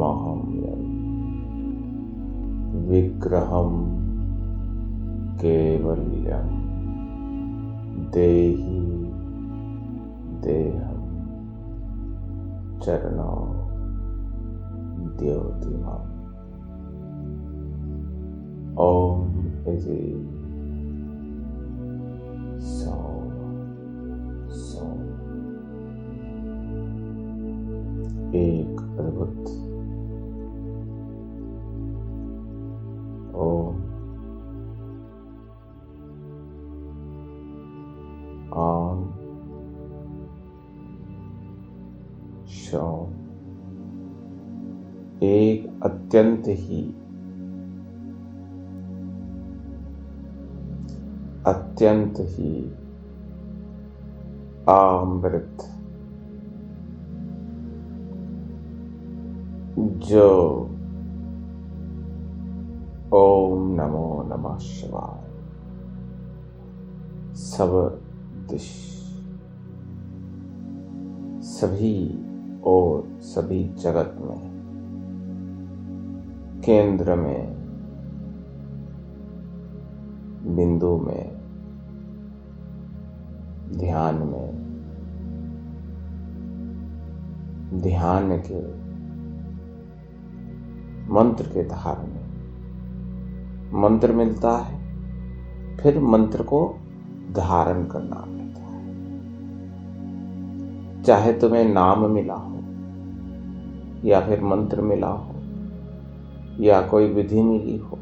मह्यं विग्रहं केवल्यं देहि देहं चरणौ द्योतिमम्। ओम इति सौ एक अद्भुत ओम आम शौ एक अत्यंत ही अमृत जो ओम नमो नमः शिवाय सब दिश सभी और सभी जगत में केंद्र में बिंदु में ध्यान के मंत्र के धार में मंत्र मिलता है, फिर मंत्र को धारण करना पड़ता है। चाहे तुम्हें नाम मिला हो या फिर मंत्र मिला हो या कोई विधि मिली हो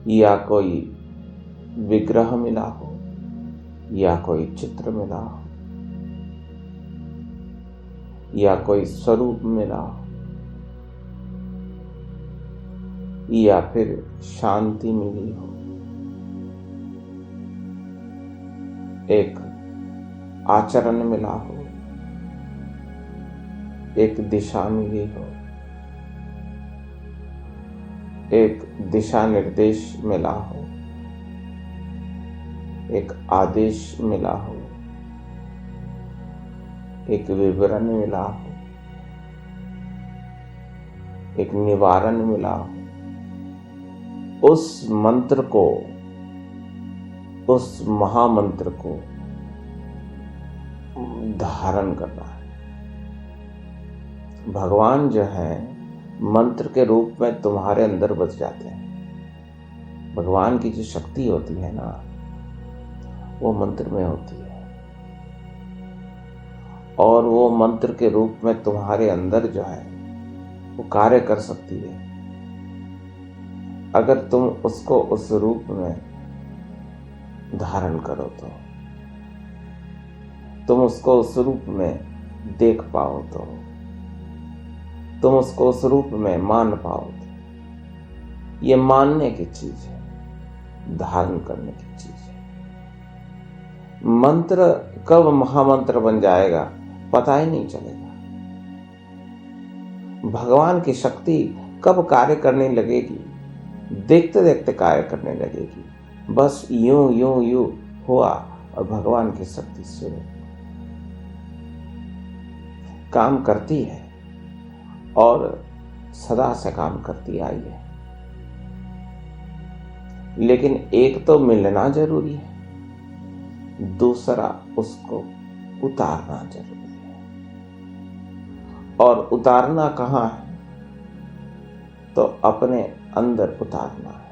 या कोई विग्रह मिला हो या कोई चित्र मिला हो या कोई स्वरूप मिला हो या फिर शांति मिली हो, एक आचरण मिला हो, एक दिशा मिली हो, एक दिशा निर्देश मिला हो, एक आदेश मिला हो, एक विवरण मिला हो, एक निवारण मिला हो, उस मंत्र को, उस महामंत्र को धारण करना है। भगवान जो है मंत्र के रूप में तुम्हारे अंदर बस जाते हैं। भगवान की जो शक्ति होती है ना, वो मंत्र में होती है और वो मंत्र के रूप में तुम्हारे अंदर जो है वो कार्य कर सकती है अगर तुम उसको उस रूप में धारण करो तो, तुम उसको उस रूप में देख पाओ तो, तुम उसको उस रूप में मान पाओ तो। ये मानने की चीज है, धारण करने की चीज है। मंत्र कब महामंत्र बन जाएगा पता ही नहीं चलेगा। भगवान की शक्ति कब कार्य करने लगेगी, देखते देखते कार्य करने लगेगी। बस यूं यूं यूं हुआ और भगवान की शक्ति शुरू काम करती है और सदा से काम करती आई है। लेकिन एक तो मिलना जरूरी है, दूसरा उसको उतारना जरूरी है। और उतारना कहाँ है? तो अपने अंदर उतारना है।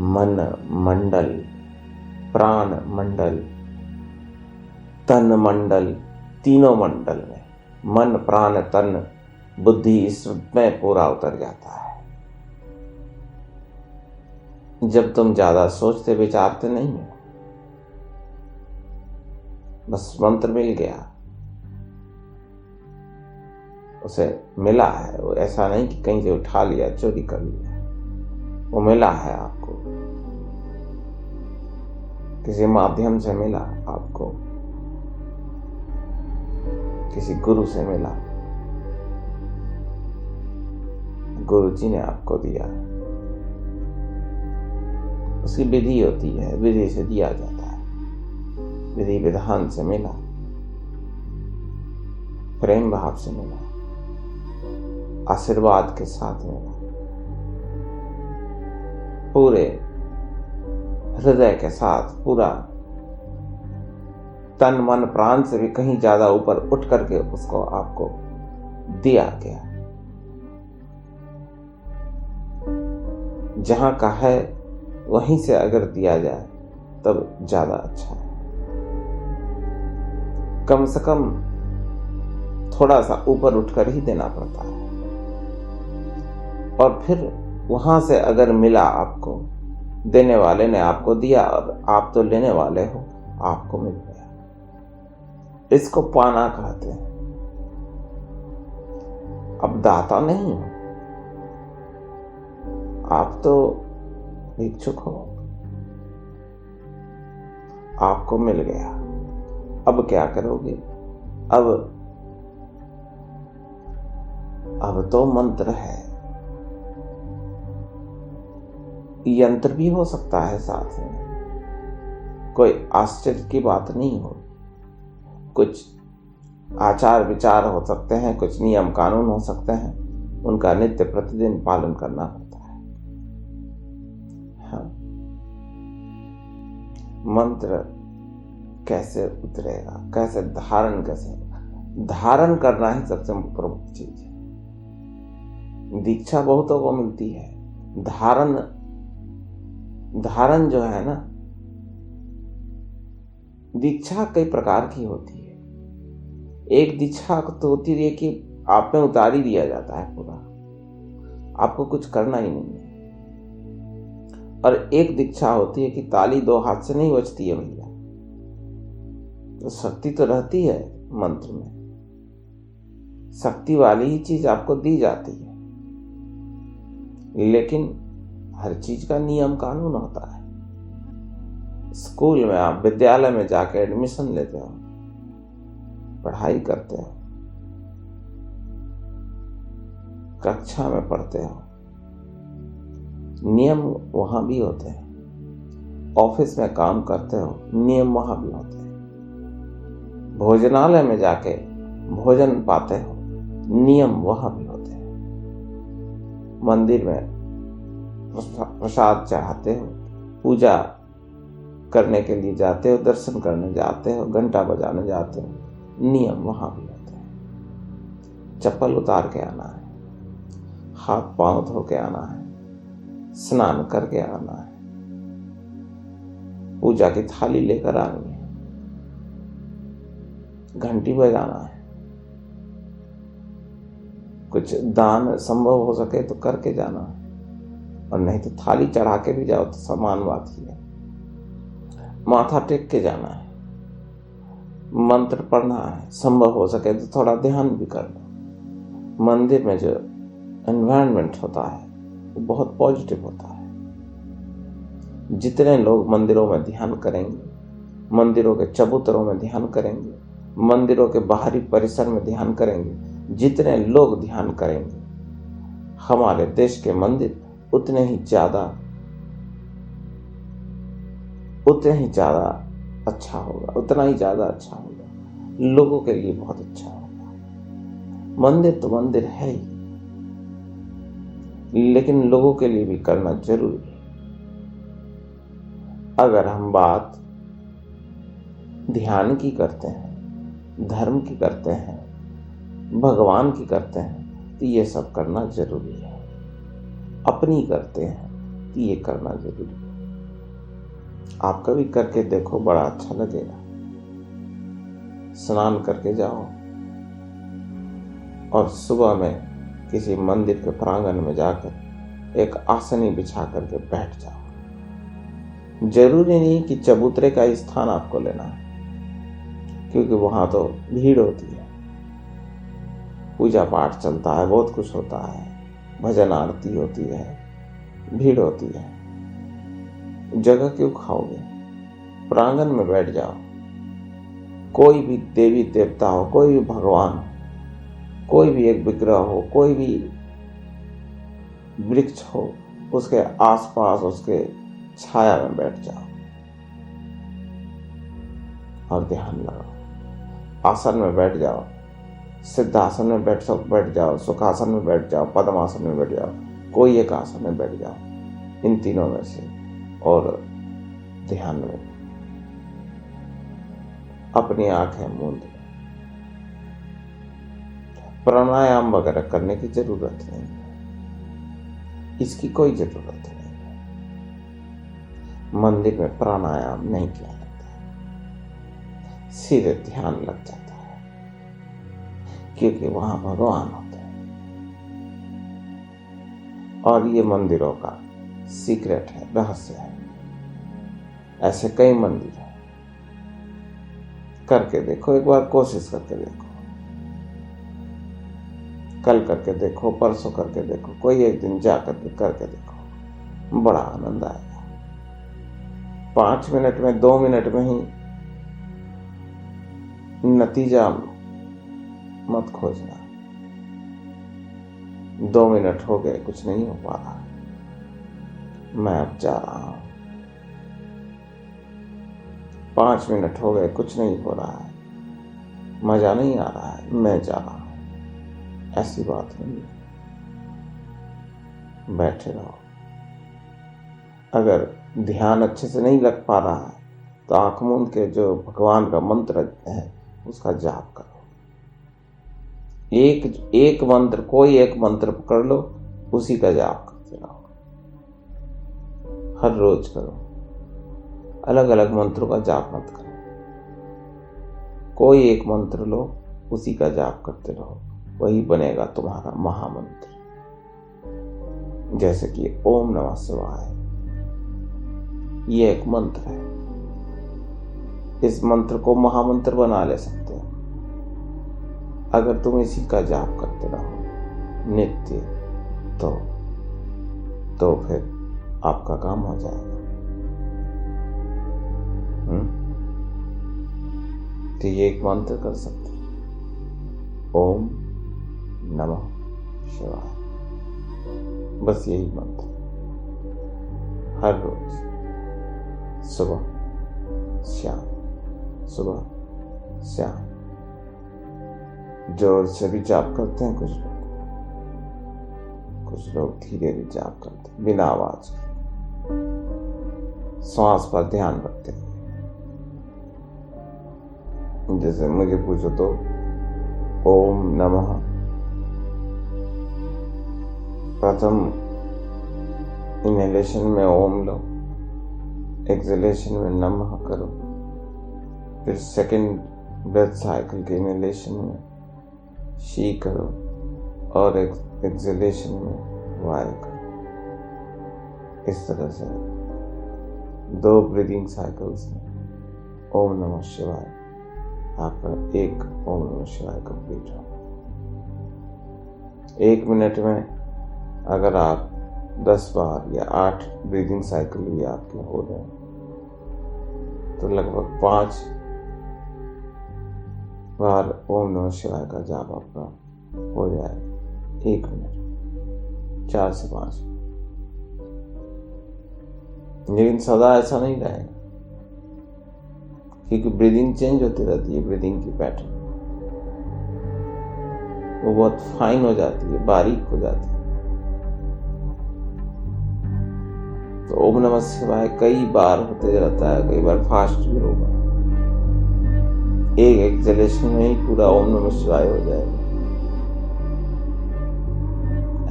मन मंडल, प्राण मंडल, तन मंडल, तीनों मंडल में मन प्राण तन बुद्धि इसमें पूरा उतर जाता है। जब तुम ज्यादा सोचते विचारते नहीं हो, बस मंत्र मिल गया, उसे मिला है, वो ऐसा नहीं कि कहीं से उठा लिया चोरी कर लिया, वो मिला है आपको, किसी माध्यम से मिला आपको, किसी गुरु से मिला, गुरु जी ने आपको दिया। उसकी विधि होती है, विधि से दिया जाता है, विधि विधान से मिला। प्रेम भाव से मिला, आशीर्वाद के साथ मिला, पूरे हृदय के साथ, पूरा तन मन प्राण से भी कहीं ज्यादा ऊपर उठ करके उसको आपको दिया गया। जहां का है वहीं से अगर दिया जाए तब ज्यादा अच्छा है। कम से कम थोड़ा सा ऊपर उठकर ही देना पड़ता है, और फिर वहां से अगर मिला आपको, देने वाले ने आपको दिया और आप तो लेने वाले हो, आपको मिल गया। इसको पाना कहते हैं। अब दाता नहीं हो, आप तो भिक्षुक हो, आपको मिल गया। अब क्या करोगे? अब तो मंत्र है, यंत्र भी हो सकता है साथ में, कोई आश्चर्य की बात नहीं हो। कुछ आचार विचार हो सकते हैं, कुछ नियम कानून हो सकते हैं, उनका नित्य प्रतिदिन पालन करना होता है। हाँ, मंत्र कैसे उतरेगा, कैसे धारण करना ही सबसे प्रमुख चीज है। दीक्षा बहुतों को मिलती है, धारण जो है ना, दीक्षा कई प्रकार की होती है। एक दीक्षा तो होती है कि आप में उतार ही दिया जाता है पूरा, आपको कुछ करना ही नहीं है। और एक दीक्षा होती है कि ताली दो हाथ से नहीं बजती है भैया, तो शक्ति तो रहती है मंत्र में, शक्ति वाली ही चीज आपको दी जाती है, लेकिन हर चीज का नियम कानून होता है। स्कूल में आप, विद्यालय में जाके एडमिशन लेते हो, पढ़ाई करते हो, कक्षा में पढ़ते हो, नियम वहां भी होते हैं। ऑफिस में काम करते हो, नियम वहां भी होते हैं। भोजनालय में जाके भोजन पाते हो, नियम वहां भी होते हैं। मंदिर में प्रसाद चढ़ाते हो, पूजा करने के लिए जाते हो, दर्शन करने जाते हो, घंटा बजाने जाते हो, नियम वहां भी होते हैं। चप्पल उतार के आना है, हाथ पांव धो के आना है, स्नान करके आना है, पूजा की थाली लेकर आनी है, घंटी बजाना है, कुछ दान संभव हो सके तो करके जाना है, और नहीं तो थाली चढ़ा के भी जाओ तो समान बात ही है। माथा टेक के जाना है, मंत्र पढ़ना है, संभव हो सके तो थोड़ा ध्यान भी कर लो। मंदिर में जो एनवायरनमेंट होता है वो बहुत पॉजिटिव होता है। जितने लोग मंदिरों में ध्यान करेंगे, मंदिरों के चबूतरों में ध्यान करेंगे, मंदिरों के बाहरी परिसर में ध्यान करेंगे, जितने लोग ध्यान करेंगे, हमारे देश के मंदिर उतने ही ज्यादा अच्छा होगा, उतना ही ज्यादा अच्छा होगा, लोगों के लिए बहुत अच्छा होगा। मंदिर तो मंदिर है ही, लेकिन लोगों के लिए भी करना जरूरी है। अगर हम बात ध्यान की करते हैं, धर्म की करते हैं, भगवान की करते हैं, तो ये सब करना जरूरी है। अपनी करते हैं तो ये करना जरूरी है। आप कभी करके देखो, बड़ा अच्छा लगेगा। स्नान करके जाओ और सुबह में किसी मंदिर के प्रांगण में जाकर एक आसनी बिछा करके बैठ जाओ। जरूरी नहीं कि चबूतरे का स्थान आपको लेना है, क्योंकि वहां तो भीड़ होती है, पूजा पाठ चलता है, बहुत कुछ होता है, भजन आरती होती है, भीड़ होती है। जगह क्यों खाओगे? प्रांगण में बैठ जाओ। कोई भी देवी देवता हो, कोई भी भगवान हो, कोई भी एक विग्रह हो, कोई भी वृक्ष हो, उसके आसपास उसके छाया में बैठ जाओ और ध्यान लगाओ। आसन में बैठ जाओ सिद्धासन में बैठ जाओ, सुखासन में बैठ जाओ, पद्मासन में बैठ जाओ, कोई एक आसन में बैठ जाओ, इन तीनों में से, और ध्यान में अपनी आंखें मूंद लो। प्राणायाम वगैरह करने की जरूरत नहीं है, इसकी कोई जरूरत नहीं है। मंदिर में प्राणायाम नहीं किया जाता, सीधे ध्यान लग जाता है, क्योंकि वहां भगवान होते हैं। और ये मंदिरों का सीक्रेट है, रहस्य है। ऐसे कई मंदिर हैं, करके देखो, एक बार कोशिश करके देखो, कल करके देखो, परसों करके देखो, कोई एक दिन जा करके देखो, बड़ा आनंद आएगा। 5 मिनट में, 2 मिनट में ही नतीजा मत खोजना। 2 मिनट हो गए, कुछ नहीं हो पा रहा, मैं अब जा रहा हूं। 5 मिनट हो गए, कुछ नहीं हो रहा है, मजा नहीं आ रहा है, मैं जा रहा हूं। ऐसी बात नहीं है, बैठे रहो। अगर ध्यान अच्छे से नहीं लग पा रहा है तो आंख मूंद के जो भगवान का मंत्र है उसका जाप करो। एक मंत्र, कोई एक मंत्र पकड़ लो, उसी का जाप करते रहो। हर रोज करो, अलग अलग मंत्रों का जाप मत करो। कोई एक मंत्र लो, उसी का जाप करते रहो, वही बनेगा तुम्हारा महामंत्र। जैसे कि ओम नमः शिवाय, ये एक मंत्र है। इस मंत्र को महामंत्र बना ले सकते हो अगर तुम इसी का जाप करते रहो नित्य, तो फिर आपका काम हो जाएगा। तो ये एक मंत्र कर सकते हो, ओम नमः शिवाय, बस यही मंत्र हर रोज सुबह शाम, सुबह शाम। जोर से भी जाप करते हैं कुछ लोग धीरे भी जाप करते हैं, बिना आवाज के, श्वास पर ध्यान रखते हैं। जैसे मुझे पूछो तो ओम नमः, प्रथम इनहेलेशन में ओम लो, एक्सहेलेशन में नमः करो, फिर सेकंड ब्रेथ साइकिल के इनहेलेशन में शी करो और एक्सहेलेशन में वाय करो। इस तरह से 2 ब्रीदिंग साइकिल्स में ओम नमः शिवाय, आपका एक ओम नमः शिवाय कंप्लीट हो। 1 मिनट में अगर आप 10 बार या 8 ब्रीदिंग साइकिल भी आपके हो रहे हैं तो लगभग 5 बार ओम नमः शिवाय का जाप आपका हो जाए 1 मिनट, 4 से 5 मिनट। लेकिन सदा ऐसा नहीं रहेगा, क्योंकि ब्रीदिंग चेंज होती रहती है। ब्रीदिंग की पैटर्न वो बहुत फाइन हो जाती है, बारीक हो जाती है। तो ओम नमः शिवाय कई बार होते रहता है, कई बार फास्ट भी होगा। एक एक्सहेलेशन में ही पूरा ओम नमः शिवाय हो जाएगा,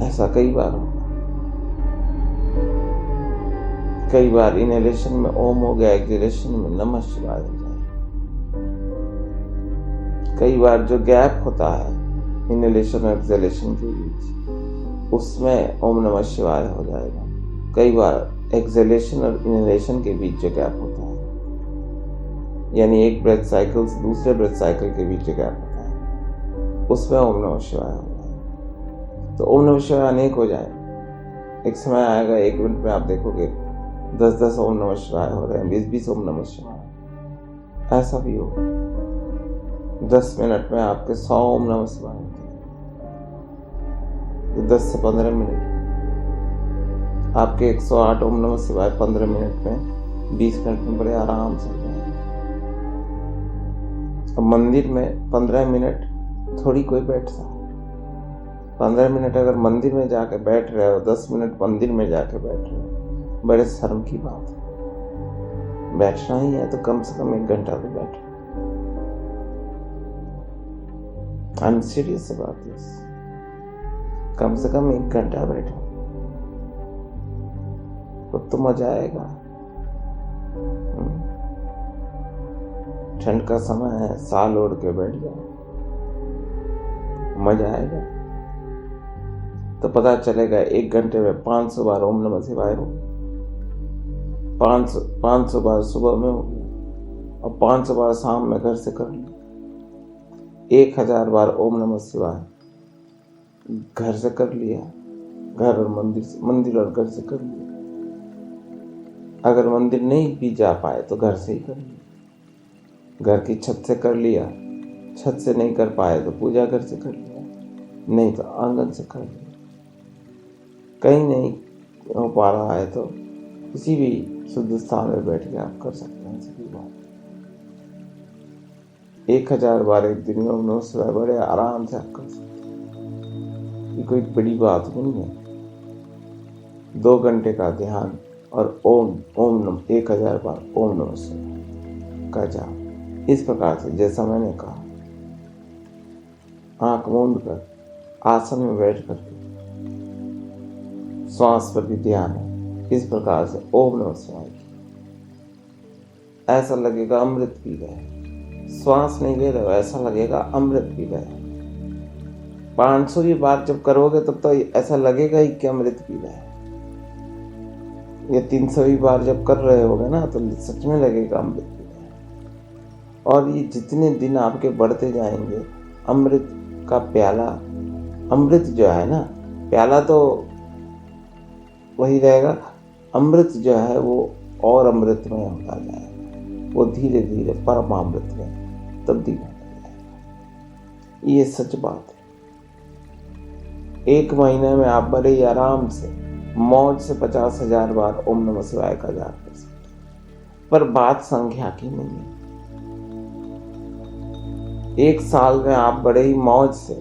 ऐसा कई बार होगा। कई बार इनहेलेशन में ओम हो गया, एक्सहेलेशन में नमः शिवाय हो जाएगा। कई बार जो गैप होता है इनहेलेशन और एक्सहेलेशन के बीच, उसमें ओम नमः शिवाय हो जाएगा। कई बार एक्सहेलेशन और इनहेलेशन के बीच जो गैप होता है, यानी एक ब्रेथ साइकिल से दूसरे ब्रेथ साइकिल के बीच जो गैप होता है, उसमें ओम नमः शिवाय हो जाएगा। तो ओम नमः शिवाय अनेक हो जाए। एक समय आएगा 1 मिनट में आप देखोगे 10-10 ओम नमः शिवाय हो रहे हैं, 20-20 ओम नमः शिवाय। ऐसा भी हो 10 मिनट में आपके 100 ओम नमः शिवाय होते हैं। 10 से 15 मिनट आपके 108 ओम नमः शिवाय 15 मिनट में, 20 मिनट में बड़े आराम से हो जाएंगे। अब मंदिर में 15 मिनट थोड़ी कोई बैठता। 15 मिनट अगर मंदिर में जाके बैठ रहे हो, 10 मिनट मंदिर में जाके बैठ रहे हो, बड़े शर्म की बात है। बैठना ही है तो कम से कम 1 घंटा तो बैठो। I am serious about this. कम से कम 1 घंटा बैठो तो मजा आएगा। ठंड का समय है, साल ओढ़ के बैठ जाओ, मजा आएगा। तो पता चलेगा 1 घंटे में 500 बार ओम नमः शिवाय हो, 500 बार सुबह में हो और 500 बार शाम में घर से कर लो। 1000 बार ओम नमः शिवाय घर से कर लिया, घर और मंदिर और घर से कर लिया। अगर मंदिर नहीं भी जा पाए तो घर से ही कर लिया, घर की छत से कर लिया, छत से नहीं कर पाए तो पूजा घर से कर लिया, नहीं तो आंगन से कर लिया। कहीं नहीं हो पा रहा है तो किसी भी शुद्ध स्थान में बैठ के आप कर सकते हैं। सीधी बात। 1000 बार एक दिन में ओम नमः शिवाय बड़े आराम से आप कर सकते हैं। ये कोई बड़ी बात नहीं है। 2 घंटे का ध्यान और ओम 1000 बार ओम नमः शिवाय का जाप। इस प्रकार से जैसा मैंने कहा, आंख मूंद कर आसन में बैठ कर श्वास पर भी ध्यान है। इस प्रकार से ओम नमः शिवाय ऐसा लगेगा अमृत पी गए। श्वास नहीं ले रहे हो, ऐसा लगेगा अमृत पी गए। 500वीं बार जब करोगे तब तो ऐसा लगेगा ही कि अमृत पी गए। ये 300वीं बार जब कर रहे होगे ना तो सच में लगेगा अमृत पी गए। और ये जितने दिन आपके बढ़ते जाएंगे, अमृत का प्याला, अमृत जो है ना, प्याला तो वही रहेगा, अमृत जो है वो और अमृतमय होता जाएगा। वो धीरे धीरे परमामृत में तब्दील होता जाएगा। ये सच बात है। 1 महीने में आप बड़े ही आराम से मौज से 50,000 बार ओम नमः शिवाय का जाप कर सकते हैं। पर बात संख्या की नहीं है। 1 साल में आप बड़े ही मौज से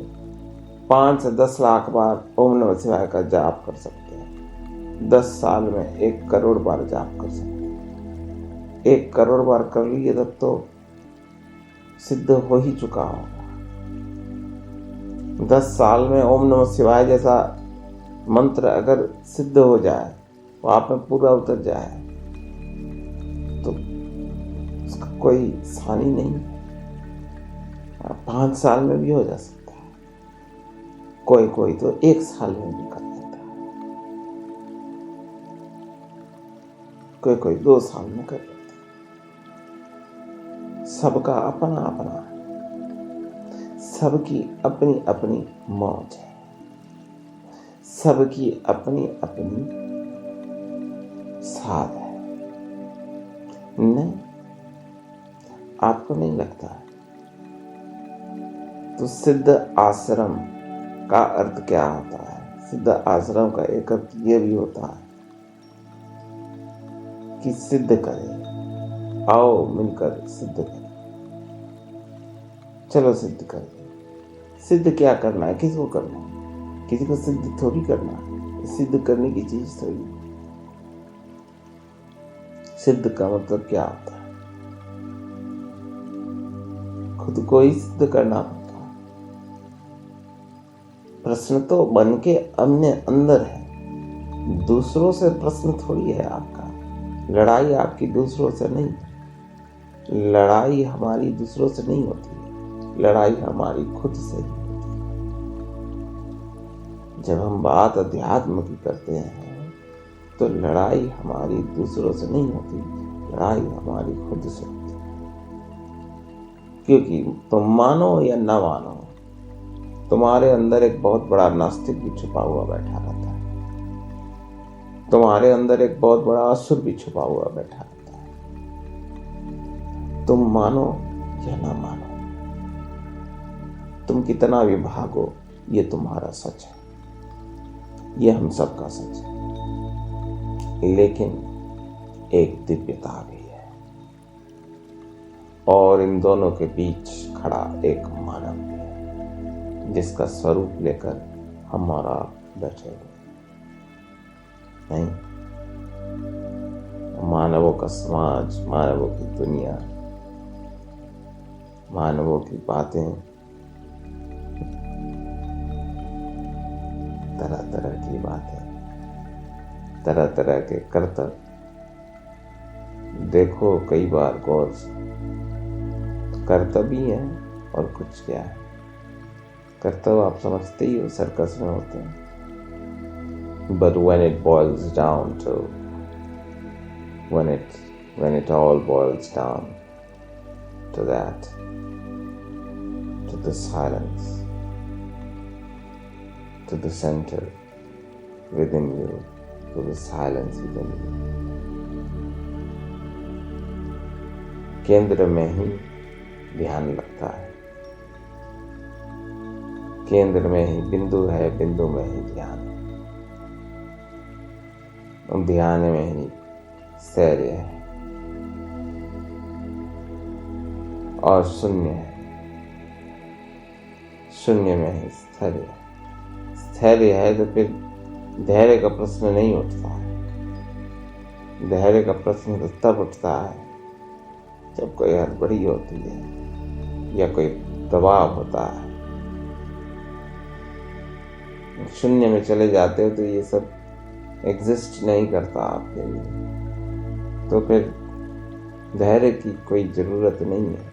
5 से 10 लाख बार ओम नमः शिवाय का जाप कर सकते हैं। 10 साल में 1 करोड़ बार जाप कर सकते हैं। 1 करोड़ बार कर लिए तब तो सिद्ध हो ही चुका होगा। 10 साल में ओम नमः शिवाय जैसा मंत्र अगर सिद्ध हो जाए, वो आप में पूरा उतर जाए, तो उसका कोई हानि नहीं है। 5 साल में भी हो जा सकता है, कोई तो 1 साल में भी कर लेता है, कोई 2 साल में कर लेता है। सबका अपना अपना है, सबकी अपनी अपनी मौज है, सबकी अपनी अपनी साध है। नहीं, आपको नहीं लगता है? तो सिद्ध आश्रम का अर्थ क्या होता है? सिद्ध आश्रम का एक अर्थ ये भी होता है कि सिद्ध करें, आओ मिलकर सिद्ध करें, चलो सिद्ध करें। सिद्ध क्या करना है, किसको करना है? किसी को सिद्ध थोड़ी करना है, सिद्ध करने की चीज थोड़ी। सिद्ध का मतलब क्या होता है? खुद को ही सिद्ध करना पड़ता है। प्रश्न तो बन के अपने अंदर है, दूसरों से प्रश्न थोड़ी है आपका। लड़ाई आपकी दूसरों से नहीं, लड़ाई हमारी दूसरों से नहीं होती है, लड़ाई हमारी खुद से ही होती है। जब हम बात अध्यात्म की करते हैं तो लड़ाई हमारी दूसरों से नहीं होती, लड़ाई हमारी खुद से होती है। क्योंकि तुम मानो या ना मानो, तुम्हारे अंदर एक बहुत बड़ा नास्तिक भी छुपा हुआ बैठा रहता है, तुम्हारे अंदर एक बहुत बड़ा असुर भी छुपा हुआ बैठा रहता है। तुम मानो या ना मानो, तुम कितना भी भागो, ये तुम्हारा सच है, ये हम सबका सच है। लेकिन एक दिव्यता भी है, और इन दोनों के बीच खड़ा एक मानव भी है। जिसका स्वरूप लेकर हम और आप बैठे हुए नहीं। मानवों का समाज, मानवों की दुनिया, मानवों की बातें, तरह तरह की बातें, तरह तरह के कर्तव्य। देखो कई बार गौर से, कर्तव्य ही है और कुछ क्या है। कर्तव्य आप समझते ही हो, सर्कस में होते हैं। But when it boils down to, when it all boils down to that, to the silence, to the center within you, to the silence within you, केंद्र में ही ध्यान लगता है। केंद्र में ही बिंदु है, बिंदु में ही ध्यान है, ध्यान में ही स्थैर्य है और शून्य है, शून्य में ही स्थैर्य है। स्थैर्य है तो फिर धैर्य का प्रश्न नहीं उठता है। धैर्य का प्रश्न तो तब उठता है जब कोई हड़बड़ी होती है या कोई दबाव होता है। शून्य में चले जाते हो तो ये सब एग्जिस्ट नहीं करता आपके लिए, तो फिर धैर्य की कोई जरूरत नहीं है।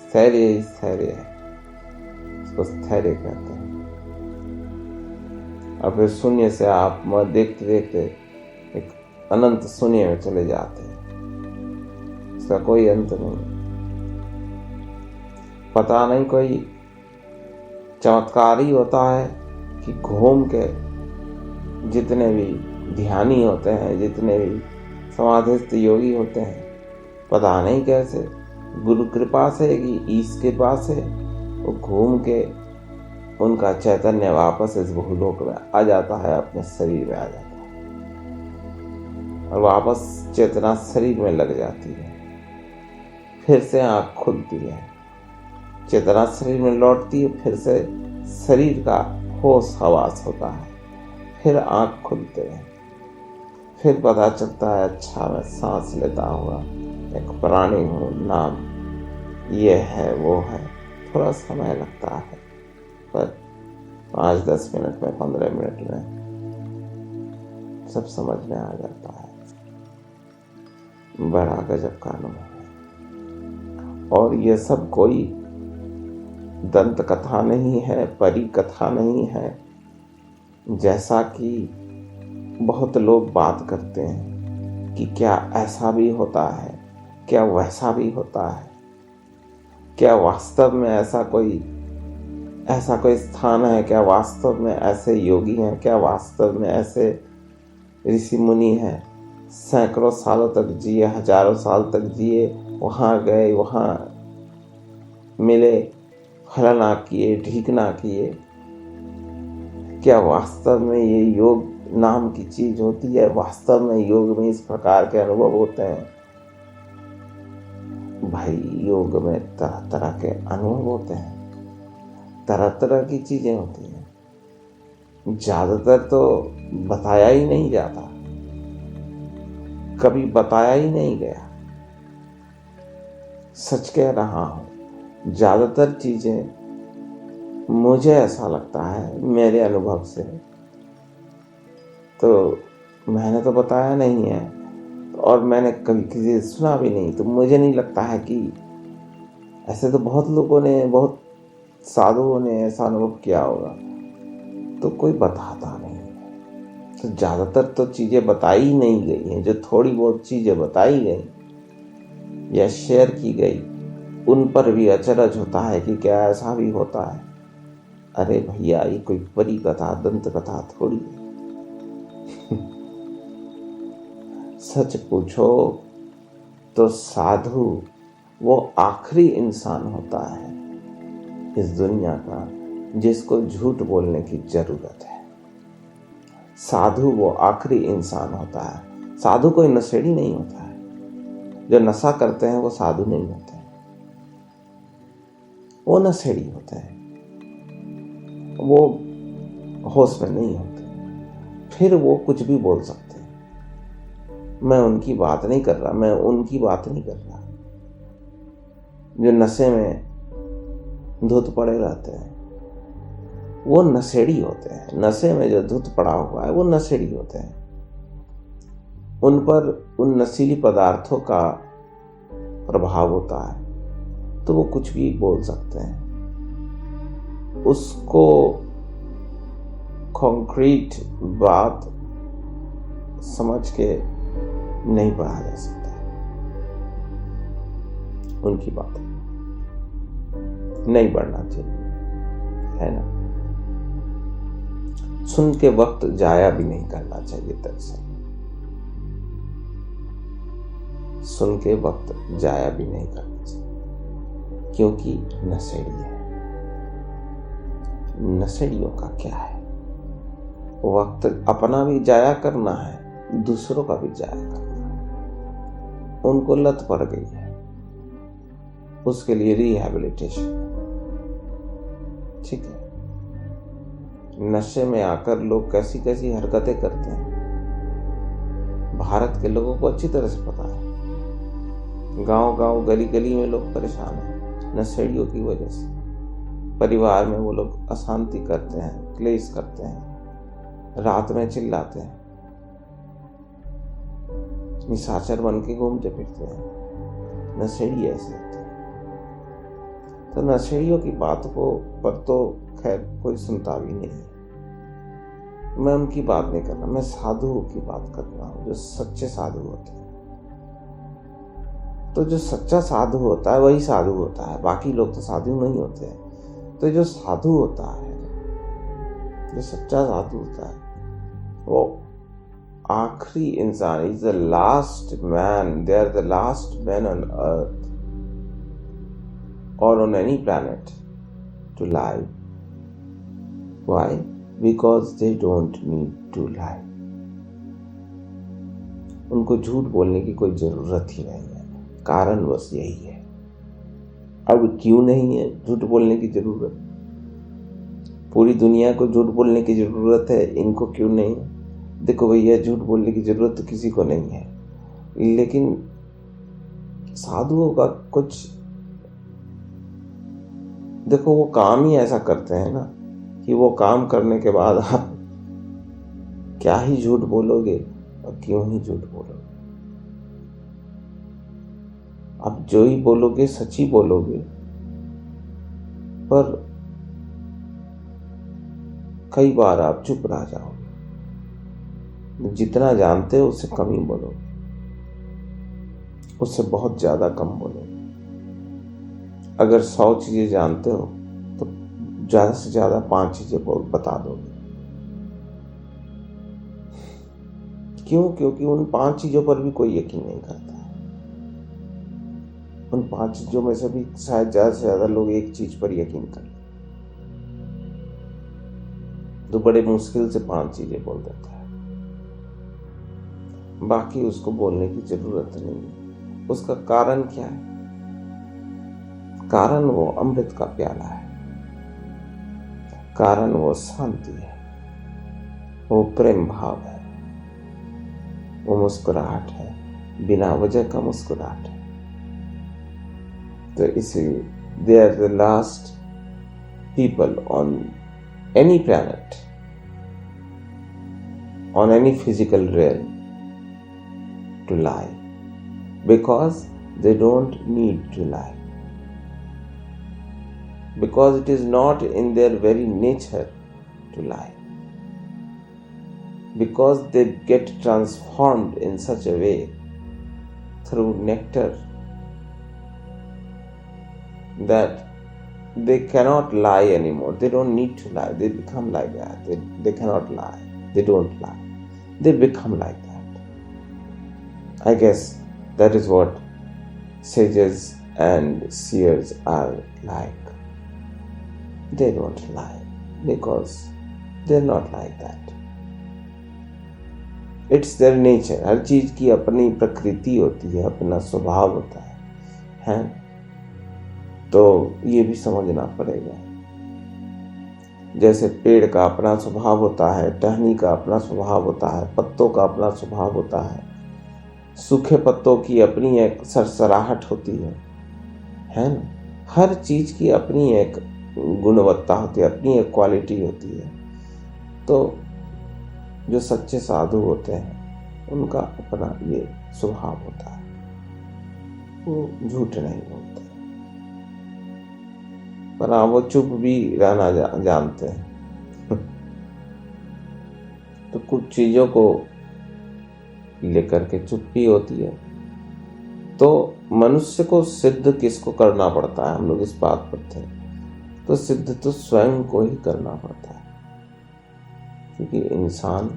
स्थैर्य ही स्थैर्य है, उसको स्थैर्य कहते हैं। और फिर शून्य से आप देखते देखते एक अनंत शून्य में चले जाते हैं, उसका कोई अंत नहीं। पता नहीं, कोई चमत्कार ही होता है कि घूम के जितने भी ध्यानी होते हैं, जितने भी समाधिस्थ योगी होते हैं, पता नहीं कैसे गुरु कृपा से कि ईश कृपा से वो घूम के उनका चैतन्य वापस इस भूलोक में आ जाता है, अपने शरीर में आ जाता है और वापस चेतना शरीर में लग जाती है। फिर से आँख खुलती है, चेतना शरीर में लौटती है, फिर से शरीर का होश हवास होता है, फिर आँख खुलते हैं, फिर पता चलता है अच्छा मैं सांस लेता हुआ एक प्राणी हूँ, नाम ये है वो है। थोड़ा समय लगता है पर 5-10 मिनट में, 15 मिनट में सब समझ में आ जाता है। बड़ा गजब का अनुभव है। और ये सब कोई दंत कथा नहीं है, परी कथा नहीं है, जैसा कि बहुत लोग बात करते हैं कि क्या ऐसा भी होता है, क्या वैसा भी होता है, क्या वास्तव में ऐसा कोई स्थान है, क्या वास्तव में ऐसे योगी हैं, क्या वास्तव में ऐसे ऋषि मुनि हैं, सैकड़ों सालों तक जिए, हजारों साल तक जिए, वहाँ गए, वहाँ मिले, फल ना किए, ढीक ना किए। क्या वास्तव में ये योग नाम की चीज होती है? वास्तव में योग में इस प्रकार के अनुभव होते हैं? भाई योग में तरह तरह के अनुभव होते हैं, तरह तरह की चीजें होती हैं। ज्यादातर तो बताया ही नहीं जाता, कभी बताया ही नहीं गया। सच कह रहा हूं, ज्यादातर चीजें मुझे ऐसा लगता है मेरे अनुभव से, तो मैंने तो बताया नहीं है और मैंने कभी किसी से सुना भी नहीं, तो मुझे नहीं लगता है कि ऐसे तो बहुत लोगों ने, बहुत साधुओं ने ऐसा अनुभव किया होगा, तो कोई बताता नहीं है। तो ज़्यादातर तो चीज़ें बताई ही नहीं गई हैं। जो थोड़ी बहुत चीज़ें बताई गई या शेयर की गई, उन पर भी अचरज होता है कि क्या ऐसा भी होता है। अरे भैया, ये कोई परी कथा, दंत कथा थोड़ी है। सच पूछो तो साधु वो आखिरी इंसान होता है इस दुनिया का जिसको झूठ बोलने की जरूरत है। साधु वो आखिरी इंसान होता है। साधु कोई नशेड़ी नहीं होता है। जो नशा करते हैं वो साधु नहीं होते हैं, वो नशेड़ी होते हैं। वो होश में नहीं होते, फिर वो कुछ भी बोल सकते हैं। मैं उनकी बात नहीं कर रहा, मैं उनकी बात नहीं कर रहा। जो नशे में धुत पड़े रहते हैं वो नशेड़ी होते हैं। नशे में जो धुत पड़ा हुआ है वो नशेड़ी होते हैं। उन पर उन नशीली पदार्थों का प्रभाव होता है तो वो कुछ भी बोल सकते हैं। उसको कॉन्क्रीट बात समझ के नहीं पढ़ा जा सकता। उनकी बात नहीं पढ़ना चाहिए, है ना। सुन के वक्त जाया भी नहीं करना चाहिए। दरअसल सुन के वक्त जाया भी नहीं करना चाहिए, क्योंकि नशेड़ी है। नशेड़ियों का क्या है, वक्त अपना भी जाया करना है, दूसरों का भी जाया करना है। उनको लत पड़ गई है, उसके लिए रिहैबिलिटेशन, ठीक है। नशे में आकर लोग कैसी कैसी हरकतें करते हैं, भारत के लोगों को अच्छी तरह से पता है। गांव गांव गली गली में लोग परेशान हैं नशेड़ियों की वजह से। परिवार में वो लोग अशांति करते हैं, क्लेश करते हैं, रात में चिल्लाते हैं, निशाचर बन के घूमते फिरते हैं। नशेड़ी ऐसे होते हैं। तो नशेड़ियों की बात को पर तो खैर कोई सुनता भी नहीं है। मैं उनकी बात नहीं कर रहा, मैं साधुओं की बात कर रहा हूँ, जो सच्चे साधु होते हैं। तो जो सच्चा साधु होता है वही साधु होता है, बाकी लोग तो साधु नहीं होते हैं। तो जो साधु होता है, जो सच्चा साधु होता है, वो आखिरी इंसान, is the last man, they are the last man on earth और on any planet to lie. Why? Because they don't need to lie. उनको झूठ बोलने की कोई जरूरत ही नहीं है। कारण बस यही है। अब क्यों नहीं है झूठ बोलने की जरूरत? पूरी दुनिया को झूठ बोलने की जरूरत है, इनको क्यों नहीं है? देखो भैया, झूठ बोलने की जरूरत तो किसी को नहीं है, लेकिन साधुओं का कुछ देखो, वो काम ही ऐसा करते हैं ना कि वो काम करने के बाद आप क्या ही झूठ बोलोगे और क्यों ही झूठ बोलोगे। आप जो ही बोलोगे सच ही बोलोगे, पर कई बार आप चुप रह जाओगे। जितना जानते हो उससे कम ही बोलोगे, उससे बहुत ज्यादा कम बोलोगे। अगर 100 चीजें जानते हो तो ज्यादा से ज्यादा 5 चीजें बता दोगे। क्यों? क्योंकि उन 5 चीजों पर भी कोई यकीन नहीं करता। उन 5 चीजों में से भी शायद ज्यादा से ज्यादा लोग एक चीज पर यकीन कर लें, तो बड़े मुश्किल से 5 चीजें बोल देता है, बाकी उसको बोलने की जरूरत नहीं है। उसका कारण क्या है? कारण वो अमृत का प्याला है, कारण वो शांति है, वो प्रेम भाव है, वो मुस्कुराहट है, बिना वजह का मुस्कुराहट है। तो इसलिए they are the last people on any planet, on any physical realm to lie, because they don't need to lie, because it is not in their very nature to lie, because they get transformed in such a way through nectar that they cannot lie anymore. They don't need to lie. They become like that. They cannot lie. They don't lie. They become like that. I guess that is what sages and seers are like. They don't lie because they're not like that. It's their nature. हर चीज की अपनी प्रकृति होती है, अपना स्वभाव होता है? तो ये भी समझना पड़ेगा। जैसे पेड़ का अपना स्वभाव होता है, टहनी का अपना स्वभाव होता है, पत्तों का अपना स्वभाव होता है, सूखे पत्तों की अपनी एक सरसराहट होती है ना। हर चीज की अपनी एक गुणवत्ता होती है, अपनी एक क्वालिटी होती है। तो जो सच्चे साधु होते हैं उनका अपना ये स्वभाव होता है, वो झूठ नहीं बोलते, पर हाँ वो चुप भी रहना जानते हैं। तो कुछ चीजों को लेकर के चुप्पी होती है। तो मनुष्य को सिद्ध किसको करना पड़ता है, हम लोग इस बात पर थे, तो सिद्ध तो स्वयं को ही करना पड़ता है, क्योंकि इंसान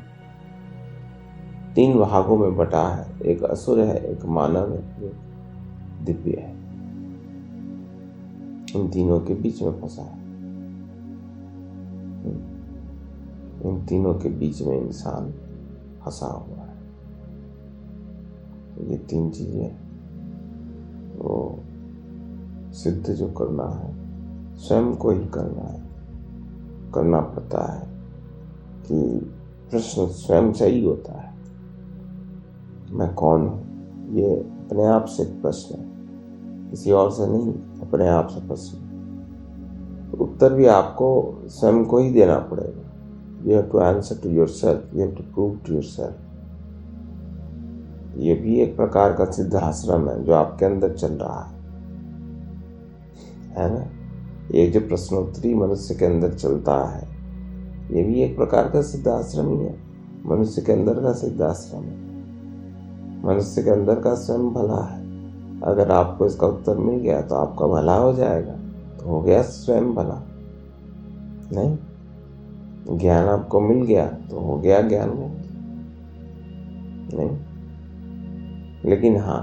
3 भागों में बटा है, एक असुर है, एक मानव है, एक दिव्य है। इन तीनों के बीच में फंसा है। इन तीनों के बीच में इंसान फंसा हुआ है। ये 3 चीजें वो सिद्ध जो करना है स्वयं को ही करना पड़ता है। कि प्रश्न स्वयं से ही होता है, मैं कौन हूं, ये अपने आप से प्रश्न है, किसी और से नहीं, अपने आप से प्रश्न। उत्तर भी आपको स्वयं को ही देना पड़ेगा। You have to answer to yourself, you have to prove to yourself। ये भी एक प्रकार का सिद्धाश्रम है जो आपके अंदर चल रहा है ना। ये जो प्रश्नोत्तरी मनुष्य के अंदर चलता है, ये भी एक प्रकार का सिद्धाश्रम ही है, मनुष्य के अंदर का सिद्धाश्रम है। मनुष्य के अंदर का स्वयं भला है। अगर आपको इसका उत्तर मिल गया तो आपका भला हो जाएगा, तो हो गया स्वयं भला। नहीं, ज्ञान आपको मिल गया तो हो गया ज्ञान नहीं। लेकिन हाँ,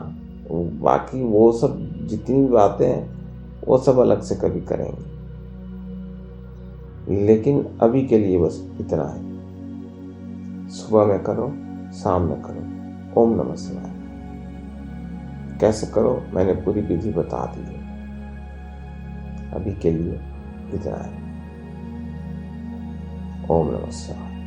बाकी वो सब जितनी बातें हैं वो सब अलग से कभी करेंगे। लेकिन अभी के लिए बस इतना है, सुबह में करो, शाम में करो, ओम नमः शिवाय। कैसे करो मैंने पूरी विधि बता दी है। अभी के लिए इतना है। ओम नमः शिवाय।